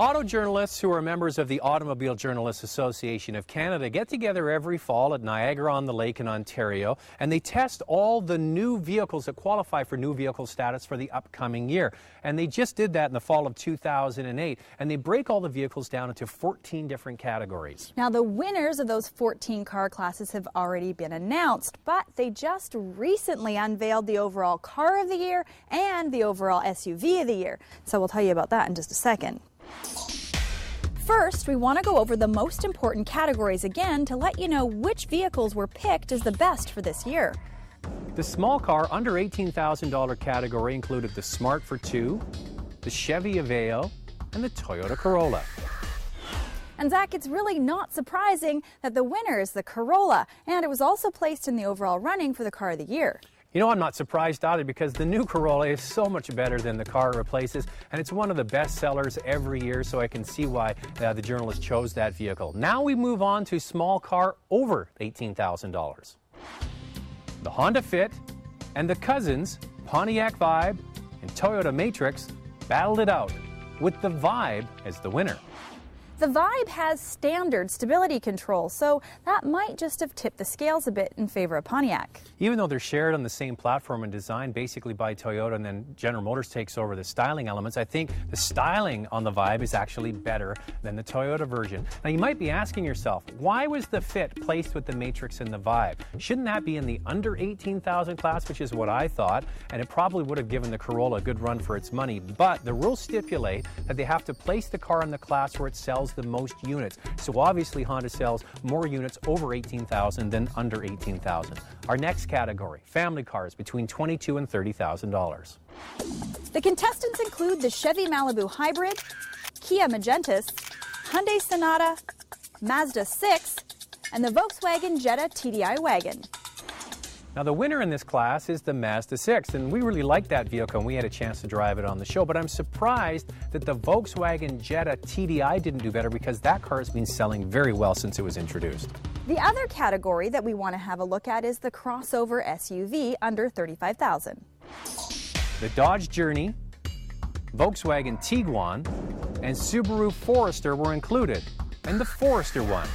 Auto journalists who are members of the Automobile Journalists Association of Canada get together every fall at Niagara-on-the-Lake in Ontario, and they test all the new vehicles that qualify for new vehicle status for the upcoming year. And they just did that in the fall of 2008, and they break all the vehicles down into 14 different categories. Now, the winners of those 14 car classes have already been announced, but they just recently unveiled the overall car of the year and the overall SUV of the year. So we'll tell you about that in just a second. First, we want to go over the most important categories again to let you know which vehicles were picked as the best for this year. The small car under $18,000 category included the Smart for Two, the Chevy Aveo, and the Toyota Corolla. And Zach, it's really not surprising that the winner is the Corolla, and it was also placed in the overall running for the car of the year. You know, I'm not surprised either because the new Corolla is so much better than the car it replaces, and it's one of the best sellers every year, so I can see why the journalist chose that vehicle. Now we move on to small car over $18,000. The Honda Fit and the cousins, Pontiac Vibe and Toyota Matrix, battled it out, with the Vibe as the winner. The Vibe has standard stability control, so that might just have tipped the scales a bit in favor of Pontiac. Even though they're shared on the same platform and designed basically by Toyota, and then General Motors takes over the styling elements, I think the styling on the Vibe is actually better than the Toyota version. Now you might be asking yourself, why was the Fit placed with the Matrix and the Vibe? Shouldn't that be in the under 18,000 class, which is what I thought, and it probably would have given the Corolla a good run for its money, but the rules stipulate that they have to place the car in the class where it sells the most units. So obviously Honda sells more units over 18,000 than under 18,000. Our next category, family cars between $22,000 and $30,000. The contestants include the Chevy Malibu Hybrid, Kia Magentis, Hyundai Sonata, Mazda 6, and the Volkswagen Jetta TDI wagon. Now the winner in this class is the Mazda 6, and we really like that vehicle and we had a chance to drive it on the show, but I'm surprised that the Volkswagen Jetta TDI didn't do better because that car has been selling very well since it was introduced. The other category that we want to have a look at is the crossover SUV under $35,000. The Dodge Journey, Volkswagen Tiguan, and Subaru Forester were included, and the Forester won.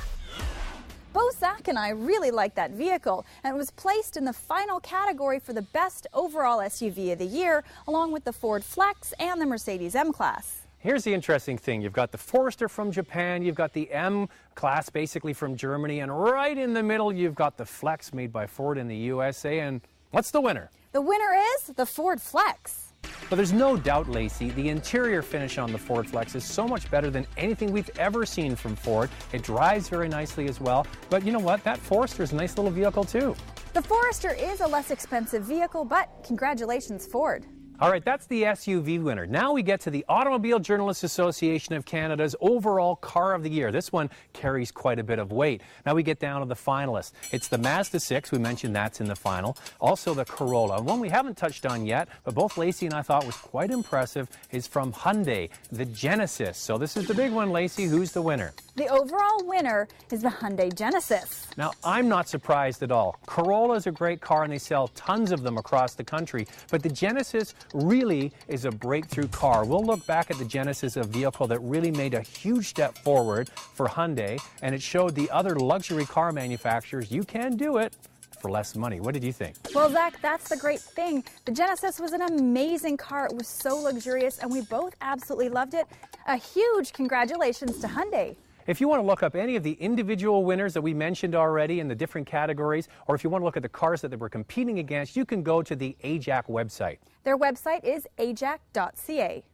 Both Zach and I really like that vehicle, and it was placed in the final category for the best overall SUV of the year, along with the Ford Flex and the Mercedes M-Class. Here's the interesting thing. You've got the Forester from Japan, you've got the M-Class basically from Germany, and right in the middle you've got the Flex made by Ford in the USA, and what's the winner? The winner is the Ford Flex. But there's no doubt, Lacey, the interior finish on the Ford Flex is so much better than anything we've ever seen from Ford. It drives very nicely as well. But you know what? That Forester is a nice little vehicle too. The Forester is a less expensive vehicle, but congratulations, Ford. All right, that's the SUV winner. Now we get to the Automobile Journalists Association of Canada's overall car of the year. This one carries quite a bit of weight. Now we get down to the finalists. It's the Mazda 6, we mentioned that's in the final. Also the Corolla. One we haven't touched on yet, but both Lacey and I thought was quite impressive, is from Hyundai, the Genesis. So this is the big one, Lacey. Who's the winner? The overall winner is the Hyundai Genesis. Now, I'm not surprised at all. Corolla is a great car and they sell tons of them across the country, but the Genesis really is a breakthrough car. We'll look back at the Genesis, a vehicle that really made a huge step forward for Hyundai, and it showed the other luxury car manufacturers you can do it for less money. What did you think? Well, Zach, that's the great thing. The Genesis was an amazing car. It was so luxurious, and we both absolutely loved it. A huge congratulations to Hyundai. If you want to look up any of the individual winners that we mentioned already in the different categories, or if you want to look at the cars that they were competing against, you can go to the Ajac website. Their website is ajac.ca.